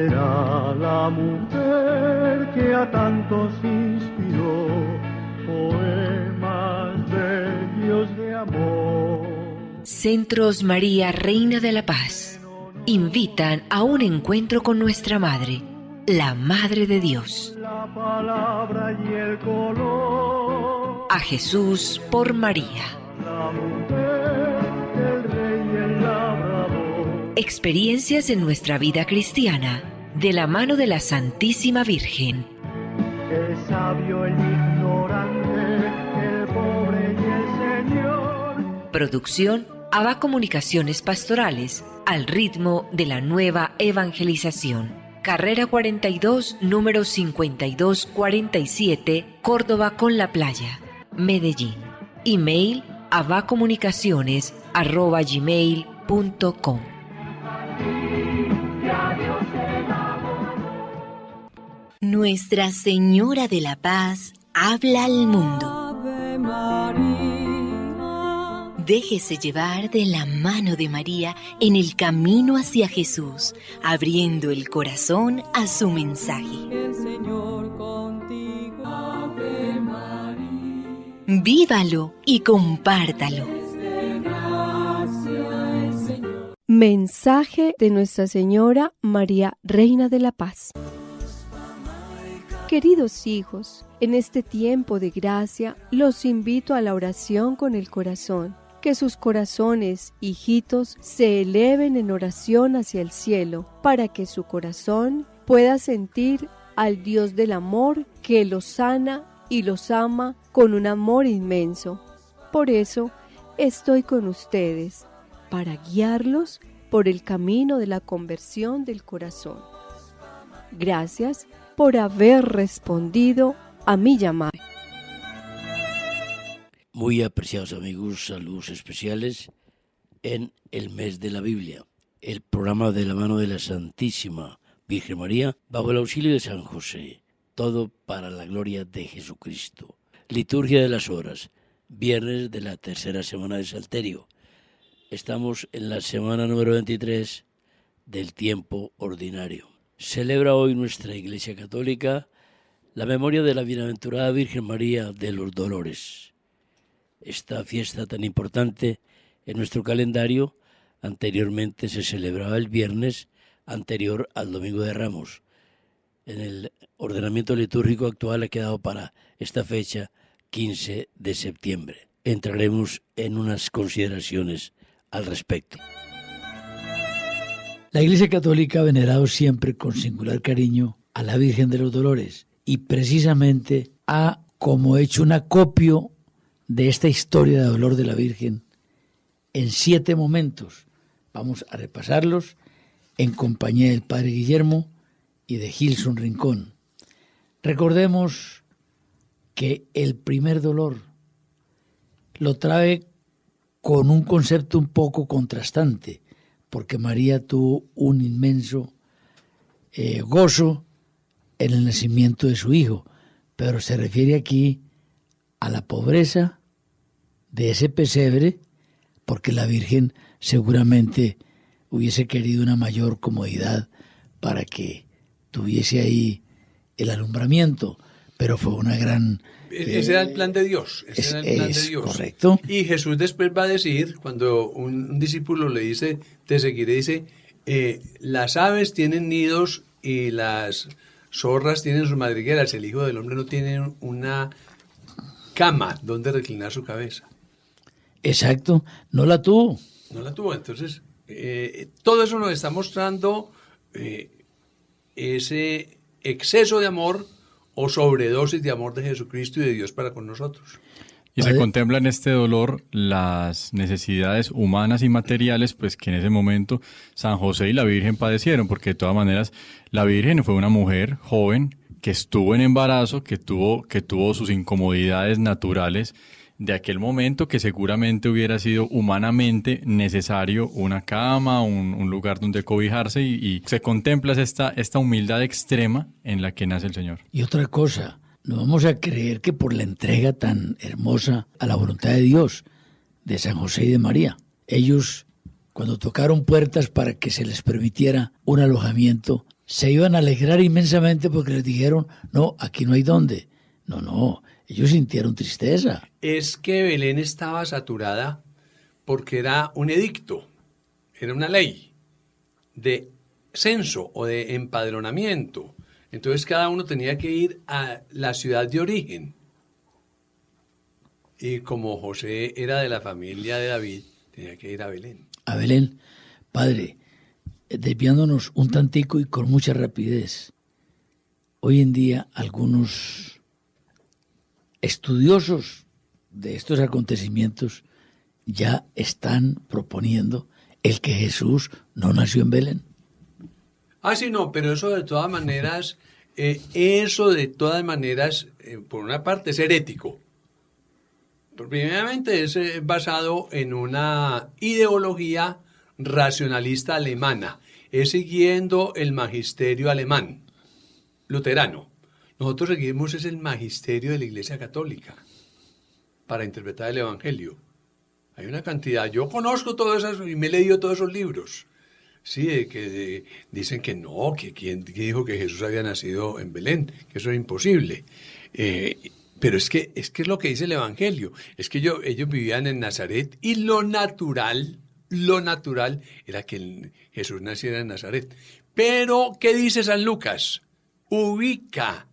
será la mujer que a tantos inspiró poemas bellos de amor. Centros María, Reina de la Paz, invitan a un encuentro con nuestra Madre, la Madre de Dios. La palabra y el color. A Jesús por María. La mujer, el rey y el labrador. Experiencias en nuestra vida cristiana, de la mano de la Santísima Virgen. El sabio, el ignorante, el pobre y el Señor. Producción ABA Comunicaciones Pastorales, al ritmo de la nueva evangelización. Carrera 42, número 5247, Córdoba con la Playa, Medellín. Email abacomunicaciones@gmail.com. Nuestra Señora de la Paz habla al mundo. Déjese llevar de la mano de María en el camino hacia Jesús, abriendo el corazón a su mensaje. El Señor contigo, Ave María. Vívalo y compártalo. Mensaje de Nuestra Señora María, Reina de la Paz. Queridos hijos, en este tiempo de gracia los invito a la oración con el corazón. Que sus corazones, hijitos, se eleven en oración hacia el cielo, para que su corazón pueda sentir al Dios del amor que los sana y los ama con un amor inmenso. Por eso estoy con ustedes, para guiarlos por el camino de la conversión del corazón. Gracias por haber respondido a mi llamada. Muy apreciados amigos, saludos especiales en el mes de la Biblia, el programa de la mano de la Santísima Virgen María, bajo el auxilio de San José, todo para la gloria de Jesucristo. Liturgia de las horas, viernes de la tercera semana de Salterio. Estamos en la semana número 23 del tiempo ordinario. Celebra hoy nuestra Iglesia Católica la memoria de la Bienaventurada Virgen María de los Dolores. Esta fiesta tan importante en nuestro calendario anteriormente se celebraba el viernes anterior al Domingo de Ramos. En el ordenamiento litúrgico actual ha quedado para esta fecha 15 de septiembre. Entraremos en unas consideraciones al respecto. La Iglesia Católica ha venerado siempre con singular cariño a la Virgen de los Dolores y precisamente ha como hecho un acopio de esta historia de dolor de la Virgen en 7 momentos. Vamos a repasarlos en compañía del Padre Guillermo y de Gilson Rincón. Recordemos que el primer dolor lo trae con un concepto un poco contrastante, porque María tuvo un inmenso gozo en el nacimiento de su hijo, pero se refiere aquí a la pobreza de ese pesebre, porque la Virgen seguramente hubiese querido una mayor comodidad para que tuviese ahí el alumbramiento, pero fue una gran... Ese era el plan de Dios. Ese era el plan de Dios. Correcto. Y Jesús después va a decir, cuando un discípulo le dice, te seguiré, dice, las aves tienen nidos y las zorras tienen sus madrigueras, el Hijo del Hombre no tiene una cama donde reclinar su cabeza. Exacto, no la tuvo. No la tuvo, entonces todo eso nos está mostrando ese exceso de amor o sobredosis de amor de Jesucristo y de Dios para con nosotros. Y se contempla en este dolor las necesidades humanas y materiales, pues que en ese momento San José y la Virgen padecieron, porque de todas maneras la Virgen fue una mujer joven que estuvo en embarazo, que tuvo sus incomodidades naturales de aquel momento, que seguramente hubiera sido humanamente necesario una cama, un lugar donde cobijarse, y se contempla esta humildad extrema en la que nace el Señor. Y otra cosa, no vamos a creer que por la entrega tan hermosa a la voluntad de Dios, de San José y de María, ellos, cuando tocaron puertas para que se les permitiera un alojamiento, se iban a alegrar inmensamente porque les dijeron, no, aquí no hay dónde. No, ellos sintieron tristeza. Es que Belén estaba saturada porque era un edicto, era una ley de censo o de empadronamiento. Entonces cada uno tenía que ir a la ciudad de origen. Y como José era de la familia de David, tenía que ir a Belén. A Belén, padre, desviándonos un tantico y con mucha rapidez. Hoy en día algunos estudiosos de estos acontecimientos ya están proponiendo el que Jesús no nació en Belén. Ah, sí, no, pero eso de todas maneras, por una parte es herético. Primeramente es basado en una ideología racionalista alemana, es siguiendo el magisterio alemán, luterano. Nosotros seguimos es el magisterio de la Iglesia Católica para interpretar el Evangelio. Hay una cantidad, yo conozco todas esas y me he leído todos esos libros. Sí, dicen que no, que quién dijo que Jesús había nacido en Belén, que eso es imposible. Pero es que es lo que dice el Evangelio. Es que ellos vivían en Nazaret y lo natural era que Jesús naciera en Nazaret. Pero, ¿qué dice San Lucas? Ubica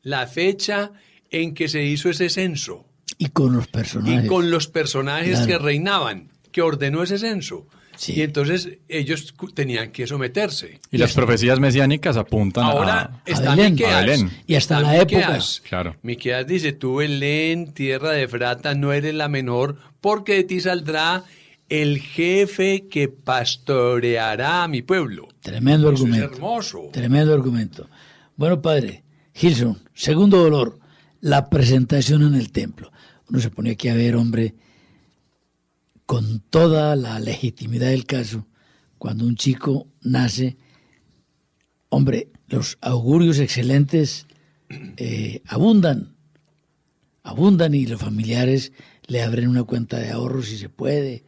la fecha en que se hizo ese censo. Y con los personajes. Claro, que claro, reinaban, que ordenó ese censo. Sí. Y entonces ellos tenían que someterse. Y las profecías mesiánicas apuntan Ahora está Belén. Miqueas. A Belén. Y hasta Está la época. Miqueas. Claro. Miqueas dice, tú Belén, tierra de Efrata, no eres la menor, porque de ti saldrá el jefe que pastoreará a mi pueblo. Tremendo Eso argumento. es hermoso. Tremendo argumento. Bueno, padre, Gilson, segundo dolor, la presentación en el templo. Uno se pone aquí a ver, hombre, con toda la legitimidad del caso, cuando un chico nace, hombre, los augurios excelentes abundan y los familiares le abren una cuenta de ahorros si se puede,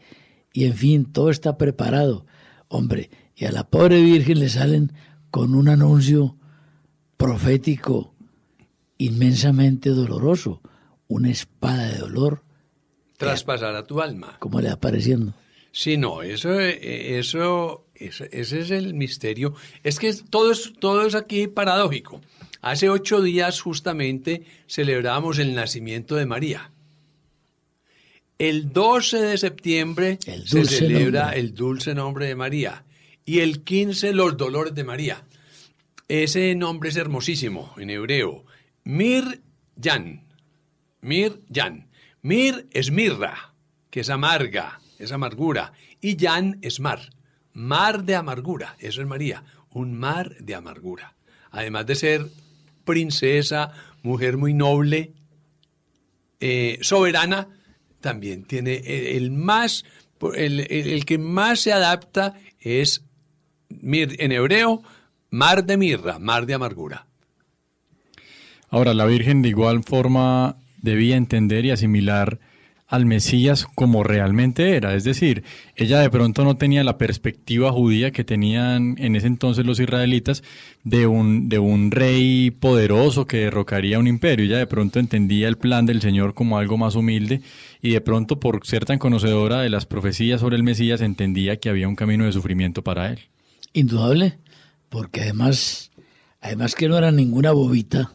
y en fin, todo está preparado, hombre, y a la pobre Virgen le salen con un anuncio profético inmensamente doloroso, una espada de dolor. Traspasará tu alma. ¿Cómo le va pareciendo? Sí, no, ese es el misterio. Es que todo es aquí paradójico. Hace 8 días justamente celebrábamos el nacimiento de María. El 12 de septiembre se celebra el dulce nombre de María. Y el 15 los dolores de María. Ese nombre es hermosísimo en hebreo. Mir-Yan. Mir-Yan. Mir es mirra, que es amarga, es amargura. Y Yan es mar. Mar de amargura. Eso es María. Un mar de amargura. Además de ser princesa, mujer muy noble, soberana, también tiene el que más se adapta es en hebreo, mar de mirra, mar de amargura. Ahora, la Virgen de igual forma debía entender y asimilar al Mesías como realmente era, es decir, ella de pronto no tenía la perspectiva judía que tenían en ese entonces los israelitas de un rey poderoso que derrocaría un imperio. Ella de pronto entendía el plan del Señor como algo más humilde y de pronto, por ser tan conocedora de las profecías sobre el Mesías, entendía que había un camino de sufrimiento para él. Indudable, porque además que no era ninguna bobita,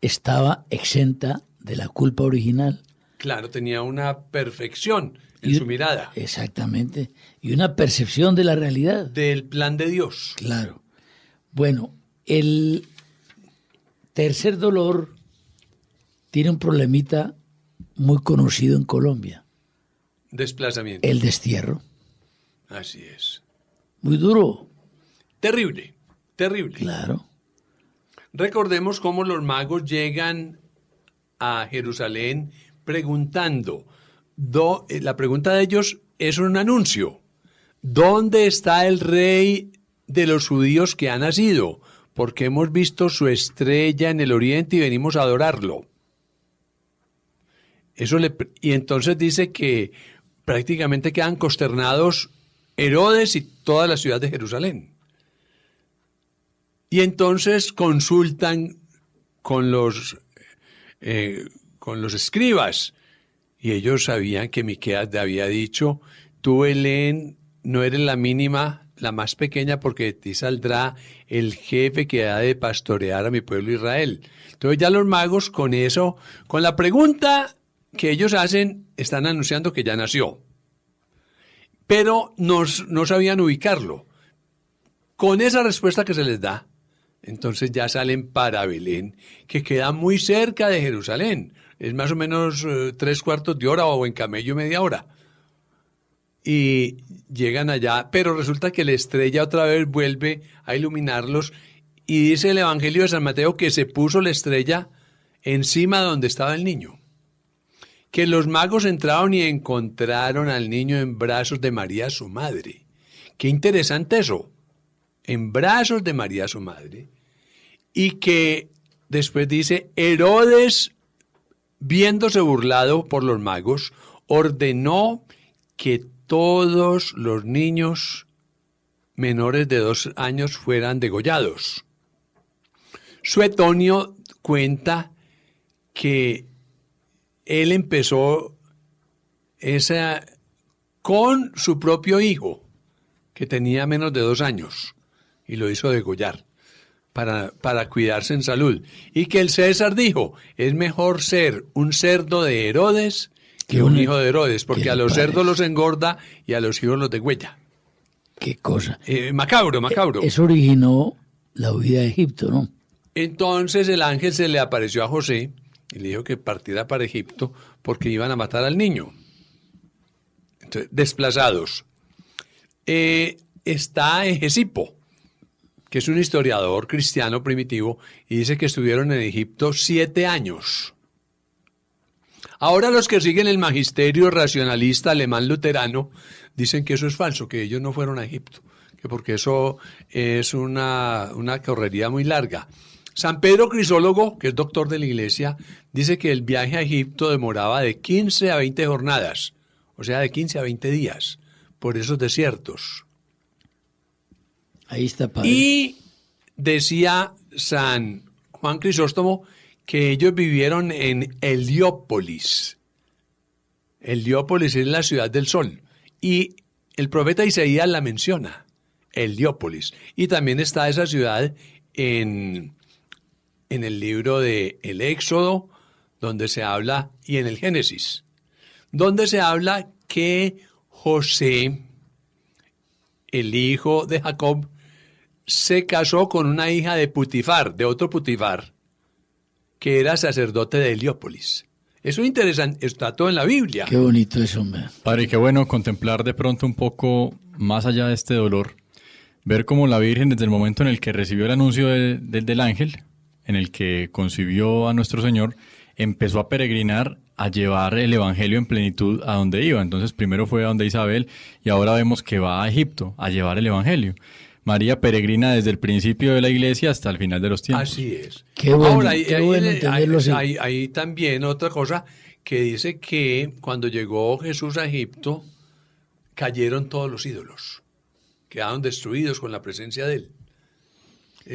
estaba exenta de la culpa original. Claro, tenía una perfección en su mirada. Exactamente. Y una percepción de la realidad. Del plan de Dios. Claro. Bueno, el tercer dolor tiene un problemita muy conocido en Colombia. Desplazamiento. El destierro. Así es. Muy duro. Terrible, terrible. Claro. Recordemos cómo los magos llegan a Jerusalén preguntando. La pregunta de ellos es un anuncio. ¿Dónde está el rey de los judíos que ha nacido? Porque hemos visto su estrella en el oriente y venimos a adorarlo. Y entonces dice que prácticamente quedan consternados Herodes y toda la ciudad de Jerusalén. Y entonces consultan con los escribas. Y ellos sabían que Miqueas había dicho, tú, Belén, no eres la mínima, la más pequeña, porque de ti saldrá el jefe que ha de pastorear a mi pueblo Israel. Entonces ya los magos con eso, con la pregunta que ellos hacen, están anunciando que ya nació. Pero no sabían ubicarlo. Con esa respuesta que se les da, entonces ya salen para Belén, que queda muy cerca de Jerusalén. Es más o menos 3/4 de hora o en camello media hora. Y llegan allá, pero resulta que la estrella otra vez vuelve a iluminarlos y dice el Evangelio de San Mateo que se puso la estrella encima de donde estaba el niño. Que los magos entraron y encontraron al niño en brazos de María, su madre. Qué interesante eso. En brazos de María, su madre. Y que después dice, Herodes, viéndose burlado por los magos, ordenó que todos los niños menores de 2 años fueran degollados. Suetonio cuenta que él empezó con su propio hijo, que tenía menos de 2 años, y lo hizo degollar para cuidarse en salud. Y que el César dijo, es mejor ser un cerdo de Herodes que un hijo de Herodes, porque a los cerdos los engorda y a los hijos los degüella. Qué cosa. Macabro. Eso originó la huida de Egipto, ¿no? Entonces el ángel se le apareció a José y le dijo que partiera para Egipto porque iban a matar al niño. Entonces, desplazados. Está Egesipo, que es un historiador cristiano primitivo, y dice que estuvieron en Egipto 7 años. Ahora los que siguen el magisterio racionalista alemán luterano dicen que eso es falso, que ellos no fueron a Egipto, que porque eso es una correría muy larga. San Pedro Crisólogo, que es doctor de la Iglesia, dice que el viaje a Egipto demoraba de 15 a 20 jornadas, o sea, de 15 a 20 días, por esos desiertos. Ahí está, padre. Y decía San Juan Crisóstomo que ellos vivieron en Heliópolis. Heliópolis es la ciudad del sol. Y el profeta Isaías la menciona, Heliópolis. Y también está esa ciudad en el libro de El Éxodo, donde se habla, y en el Génesis, donde se habla que José, el hijo de Jacob, se casó con una hija de Putifar, de otro Putifar, que era sacerdote de Heliópolis. Eso es interesante, está todo en la Biblia. Qué bonito eso, hombre. Padre, qué bueno contemplar de pronto un poco más allá de este dolor, ver cómo la Virgen desde el momento en el que recibió el anuncio del ángel, en el que concibió a nuestro Señor, empezó a peregrinar, a llevar el Evangelio en plenitud a donde iba. Entonces primero fue a donde Isabel y ahora vemos que va a Egipto a llevar el Evangelio. María peregrina desde el principio de la iglesia hasta el final de los tiempos. Así es. Qué bueno, Ahora, qué bueno entenderlo así. hay también otra cosa que dice que cuando llegó Jesús a Egipto, cayeron todos los ídolos. Quedaron destruidos con la presencia de él.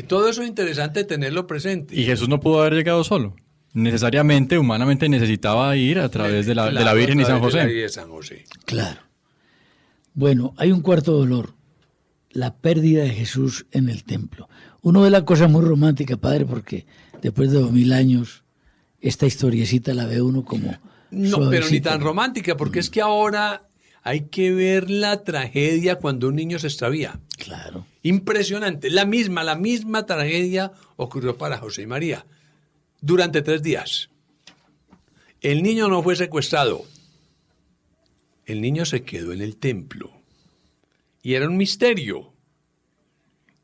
Todo eso es interesante tenerlo presente. Y Jesús no pudo haber llegado solo. Necesariamente, humanamente, necesitaba ir a través de la Virgen y San José. Claro. Bueno, hay un cuarto dolor. La pérdida de Jesús en el templo. Uno ve la cosa muy romántica, padre, porque después de 2000 años, esta historiecita la ve uno como no, pero ni tan romántica, porque es que ahora hay que ver la tragedia cuando un niño se extravía. Claro. Impresionante. La misma tragedia ocurrió para José y María. Durante 3 días. El niño no fue secuestrado. El niño se quedó en el templo. Y era un misterio.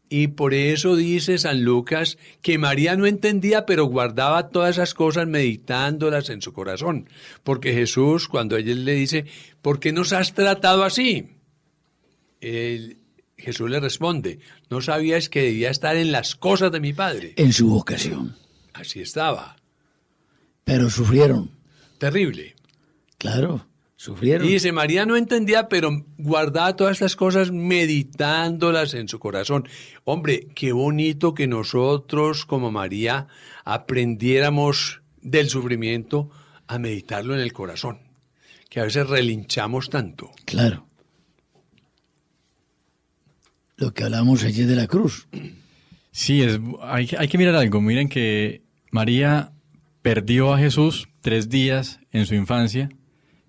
Y por eso dice San Lucas que María no entendía, pero guardaba todas esas cosas meditándolas en su corazón. Porque Jesús, cuando ella le dice, ¿por qué nos has tratado así? Jesús le responde, ¿no sabías que debía estar en las cosas de mi Padre? En su vocación. Así estaba. Pero sufrieron. Terrible. Claro. Sufrieron. Y dice, María no entendía, pero guardaba todas estas cosas meditándolas en su corazón. Hombre, qué bonito que nosotros, como María, aprendiéramos del sufrimiento a meditarlo en el corazón, que a veces relinchamos tanto. Claro. Lo que hablamos ayer de la cruz. Sí, hay que mirar algo. Miren que María perdió a Jesús 3 días en su infancia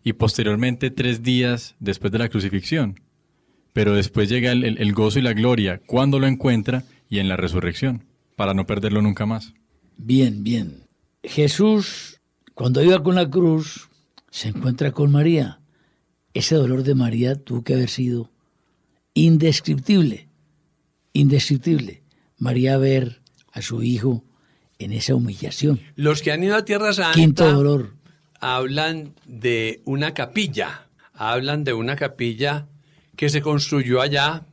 y posteriormente 3 días después de la crucifixión. Pero después llega el gozo y la gloria cuando lo encuentra y en la resurrección, para no perderlo nunca más. Bien, bien. Jesús, cuando iba con la cruz, se encuentra con María. Ese dolor de María tuvo que haber sido indescriptible, indescriptible. María ver a su hijo en esa humillación. Los que han ido a Tierra Santa Quinto dolor. hablan de una capilla, que se construyó allá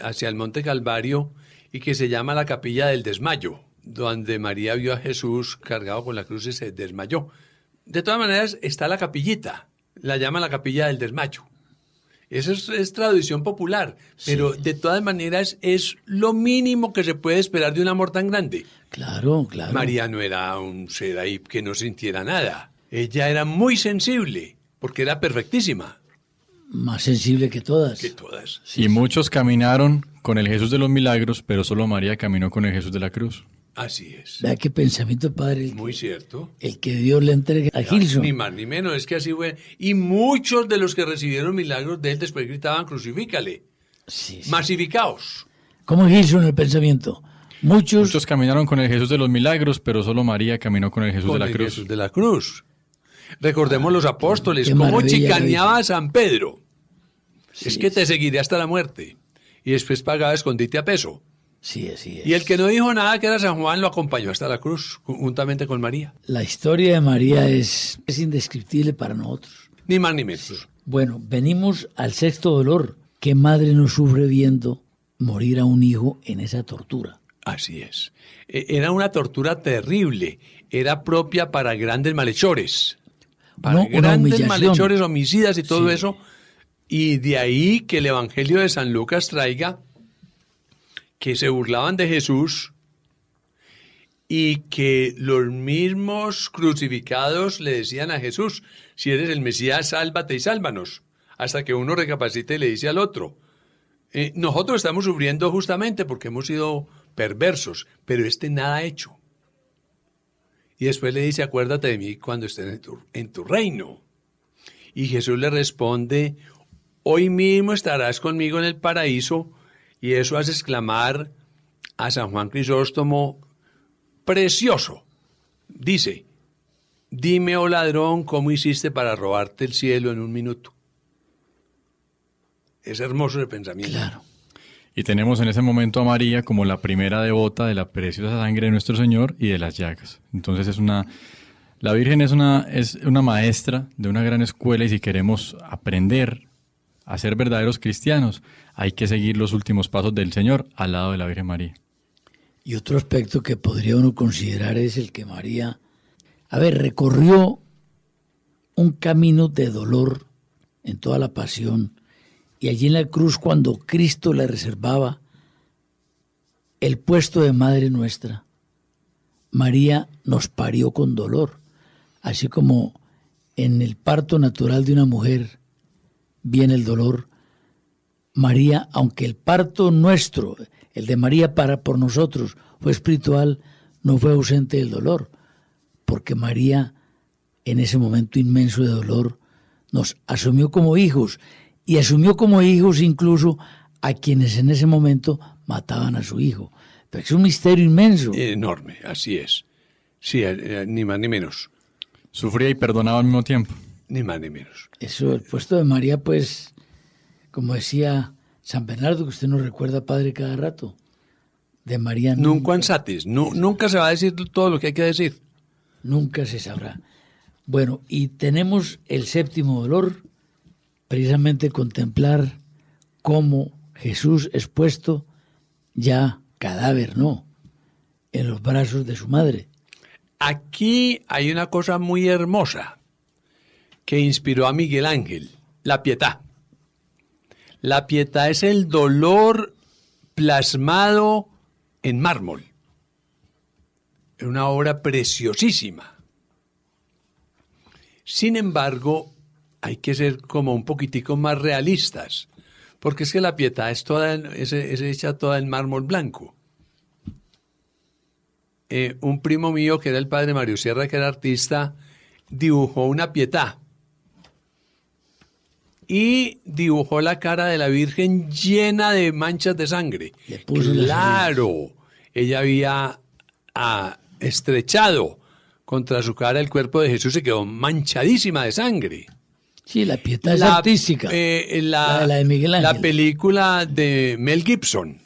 hacia el Monte Calvario y que se llama la Capilla del Desmayo, donde María vio a Jesús cargado con la cruz y se desmayó. De todas maneras, está la capillita, la llaman la Capilla del Desmayo. Eso es tradición popular, pero de todas maneras es lo mínimo que se puede esperar de un amor tan grande. Claro, claro. María no era un ser ahí que no sintiera nada. Ella era muy sensible, porque era perfectísima. Más sensible que todas. Que todas. Y muchos caminaron con el Jesús de los milagros, pero solo María caminó con el Jesús de la cruz. Así es. Vea qué pensamiento, padre. Muy cierto. El que Dios le entregue a Gilson. Ni más ni menos, es que así fue. Y muchos de los que recibieron milagros de él después gritaban, crucifícale. Sí, sí. Masificaos. ¿Cómo es Gilson el pensamiento? Muchos caminaron con el Jesús de los milagros, pero solo María caminó con el Jesús de la cruz. Jesús de la cruz. Recordemos los apóstoles, qué cómo maravilla, chicaneaba a San Pedro. Sí, es que te seguiré hasta la muerte. Y después pagaba escondite a peso. Sí, así es. Y el que no dijo nada, que era San Juan, lo acompañó hasta la cruz, juntamente con María. La historia de María es indescriptible para nosotros. Ni más ni menos. Bueno, venimos al sexto dolor. ¿Qué madre no sufre viendo morir a un hijo en esa tortura? Así es. Era una tortura terrible. Era propia para grandes malhechores. Para No, una grandes humillación. malhechores, homicidas y todo Sí. eso. Y de ahí que el Evangelio de San Lucas traiga que se burlaban de Jesús y que los mismos crucificados le decían a Jesús, si eres el Mesías, sálvate y sálvanos, hasta que uno recapacita y le dice al otro, nosotros estamos sufriendo justamente porque hemos sido perversos, pero nada ha hecho. Y después le dice, acuérdate de mí cuando estés en tu reino. Y Jesús le responde, hoy mismo estarás conmigo en el paraíso. Y eso hace exclamar a San Juan Crisóstomo, precioso. Dice, dime, oh ladrón, ¿cómo hiciste para robarte el cielo en un minuto? Es hermoso el pensamiento. Claro. Y tenemos en ese momento a María como la primera devota de la preciosa sangre de nuestro Señor y de las llagas. Entonces la Virgen es una maestra de una gran escuela y si queremos aprender a ser verdaderos cristianos, hay que seguir los últimos pasos del Señor al lado de la Virgen María. Y otro aspecto que podría uno considerar es el que María, recorrió un camino de dolor en toda la pasión, y allí en la cruz, cuando Cristo le reservaba el puesto de Madre Nuestra, María nos parió con dolor, así como en el parto natural de una mujer viene el dolor. María, aunque el parto nuestro, el de María por nosotros, fue espiritual, no fue ausente del dolor, porque María, en ese momento inmenso de dolor, nos asumió como hijos, y asumió como hijos incluso a quienes en ese momento mataban a su hijo. Pero es un misterio inmenso. Enorme, así es. Sí, ni más ni menos. Sufría y perdonaba al mismo tiempo. Ni más ni menos. Eso, el puesto de María, pues, como decía San Bernardo, que usted nos recuerda, padre, cada rato, de María Nunca ansatis, nunca se va a decir todo lo que hay que decir. Nunca se sabrá. Bueno, y tenemos el séptimo dolor, precisamente contemplar cómo Jesús es puesto ya cadáver, ¿no?, en los brazos de su madre. Aquí hay una cosa muy hermosa, que inspiró a Miguel Ángel, la Pietà. La Pietà es el dolor plasmado en mármol. Es una obra preciosísima. Sin embargo, hay que ser como un poquitico más realistas, porque es que la Pietà es hecha toda en mármol blanco. Un primo mío, que era el padre Mario Sierra, que era artista, dibujó una Pietà y dibujó la cara de la Virgen llena de manchas de sangre. Le puso las Claro, ella había estrechado contra su cara el cuerpo de Jesús y quedó manchadísima de sangre. Sí, la Pietà es artística. La de Miguel Ángel. La película de Mel Gibson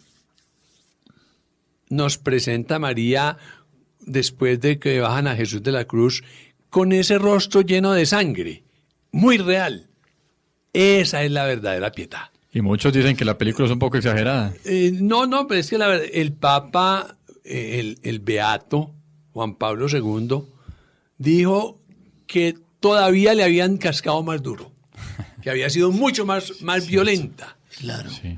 nos presenta a María después de que bajan a Jesús de la cruz con ese rostro lleno de sangre, muy real. Esa es la verdadera Pietà. Y muchos dicen que la película es un poco exagerada. No, pero es que la verdad, el Papa, el Beato Juan Pablo II, dijo que todavía le habían cascado más duro, que había sido mucho más violenta. Claro. Sí.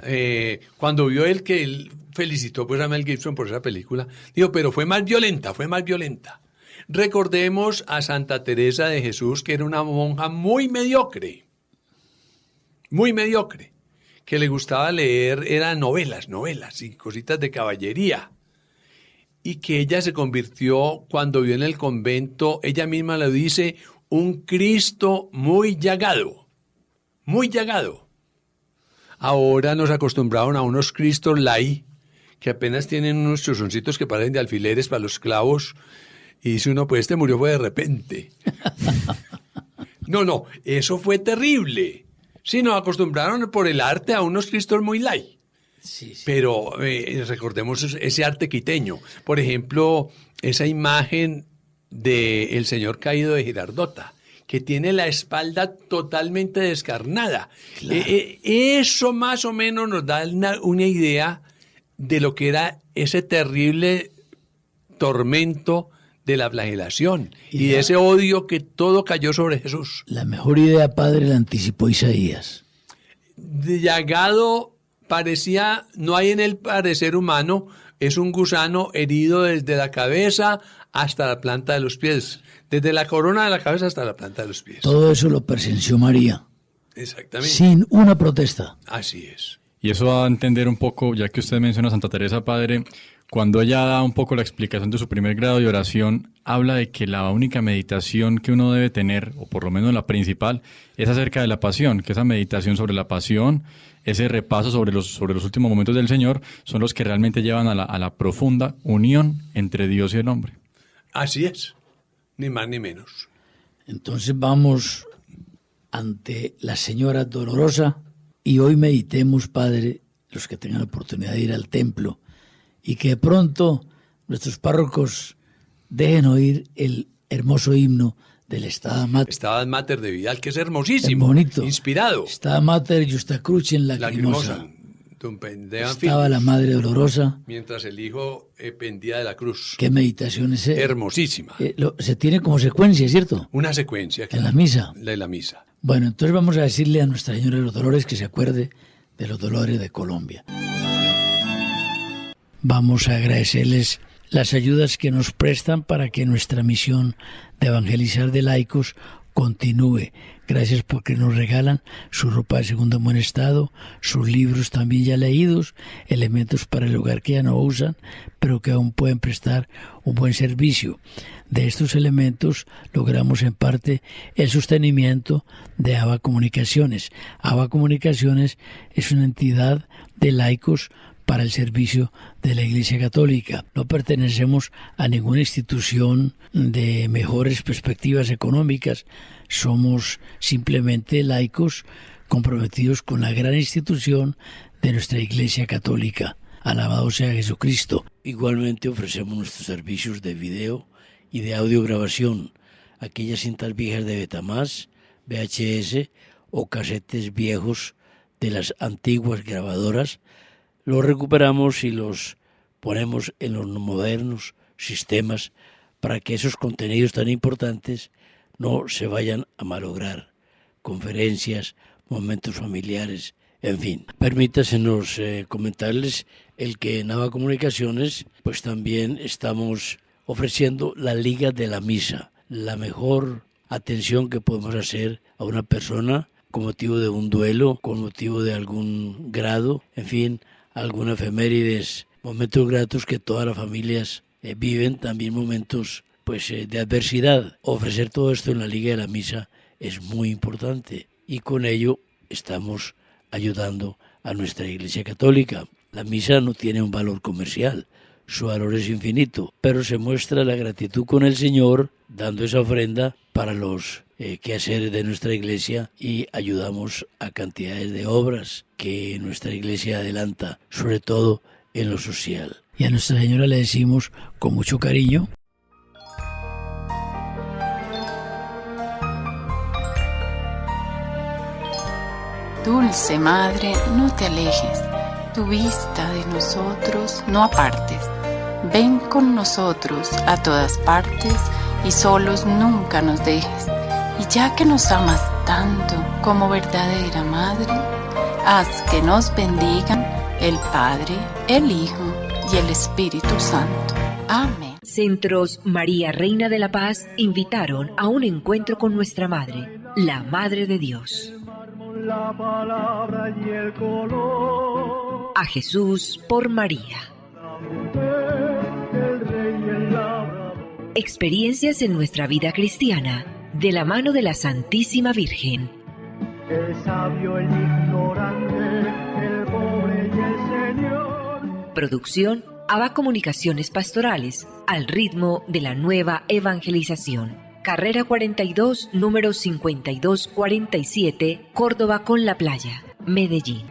Cuando vio él que él felicitó pues a Mel Gibson por esa película, dijo, pero fue más violenta. Recordemos a Santa Teresa de Jesús, que era una monja muy mediocre, que le gustaba leer, eran novelas y cositas de caballería, y que ella se convirtió cuando vio en el convento, ella misma lo dice, un Cristo muy llagado. Ahora nos acostumbraron a unos Cristos light, que apenas tienen unos chuzoncitos que parecen de alfileres para los clavos, y dice uno, pues este murió fue de repente. No, eso fue terrible. Sí, nos acostumbraron por el arte a unos Cristos muy light. Sí. Pero recordemos ese arte quiteño. Por ejemplo, esa imagen del Señor Caído de Girardota, que tiene la espalda totalmente descarnada. Claro. Eso más o menos nos da una idea de lo que era ese terrible tormento de la flagelación y de ese odio que todo cayó sobre Jesús. La mejor idea, padre, la anticipó Isaías. De llagado parecía, no hay en él parecer humano, es un gusano herido desde la cabeza hasta la planta de los pies, desde la corona de la cabeza hasta la planta de los pies. Todo eso lo presenció María. Exactamente. Sin una protesta. Así es. Y eso va a entender un poco, ya que usted menciona a Santa Teresa, padre, cuando ella da un poco la explicación de su primer grado de oración, habla de que la única meditación que uno debe tener, o por lo menos la principal, es acerca de la pasión, que esa meditación sobre la pasión, ese repaso sobre los últimos momentos del Señor, son los que realmente llevan a la profunda unión entre Dios y el hombre. Así es, ni más ni menos. Entonces vamos ante la Señora Dolorosa y hoy meditemos, padre, los que tengan la oportunidad de ir al templo, y que de pronto nuestros párrocos dejen oír el hermoso himno del Stabat Mater. Stabat Mater de Vidal, que es hermosísimo, Es bonito. inspirado. Stabat Mater Justa Crucem Lacrimosa. Estaba la Madre Dolorosa. Mientras el Hijo pendía de la cruz. ¿Qué meditación es esa? Hermosísima. Se tiene como secuencia, ¿cierto? Una secuencia. En la misa. De la misa. Bueno, entonces vamos a decirle a Nuestra Señora de los Dolores que se acuerde de los dolores de Colombia. Vamos a agradecerles las ayudas que nos prestan para que nuestra misión de evangelizar de laicos continúe. Gracias porque nos regalan su ropa de segunda en buen estado, sus libros también ya leídos, elementos para el hogar que ya no usan, pero que aún pueden prestar un buen servicio. De estos elementos logramos en parte el sostenimiento de ABA Comunicaciones. ABA Comunicaciones es una entidad de laicos para el servicio de la Iglesia Católica. No pertenecemos a ninguna institución de mejores perspectivas económicas. Somos simplemente laicos comprometidos con la gran institución de nuestra Iglesia Católica. Alabado sea Jesucristo. Igualmente ofrecemos nuestros servicios de video y de audiograbación. Aquellas cintas viejas de Betamax, VHS o casetes viejos de las antiguas grabadoras, los recuperamos y los ponemos en los modernos sistemas para que esos contenidos tan importantes no se vayan a malograr. conferencias, momentos familiares, en fin. Permítasenos comentarles el que en Ava Comunicaciones pues también estamos ofreciendo la Liga de la Misa, la mejor atención que podemos hacer a una persona con motivo de un duelo, con motivo de algún grado, en fin, alguna efemérides, momentos gratos que todas las familias viven, también momentos pues de adversidad. Ofrecer todo esto en la Liga de la Misa es muy importante y con ello estamos ayudando a nuestra Iglesia Católica. La misa no tiene un valor comercial, su valor es infinito, pero se muestra la gratitud con el Señor dando esa ofrenda para los quehaceres de nuestra Iglesia y ayudamos a cantidades de obras que nuestra Iglesia adelanta, sobre todo en lo social. Y a Nuestra Señora le decimos con mucho cariño: Dulce Madre, no te alejes, tu vista de nosotros no apartes. Ven con nosotros a todas partes y solos nunca nos dejes. Y ya que nos amas tanto como verdadera Madre, haz que nos bendigan el Padre, el Hijo y el Espíritu Santo. Amén. Centros María Reina de la Paz invitaron a un encuentro con nuestra Madre, la Madre de Dios. La palabra y el color. A Jesús por María. La mujer, el rey y el labrador. Experiencias en nuestra vida cristiana, de la mano de la Santísima Virgen. El sabio, el ignorante, el pobre y el Señor. Producción Ava Comunicaciones Pastorales, al ritmo de la nueva evangelización. Carrera 42, número 5247, Córdoba con la Playa, Medellín.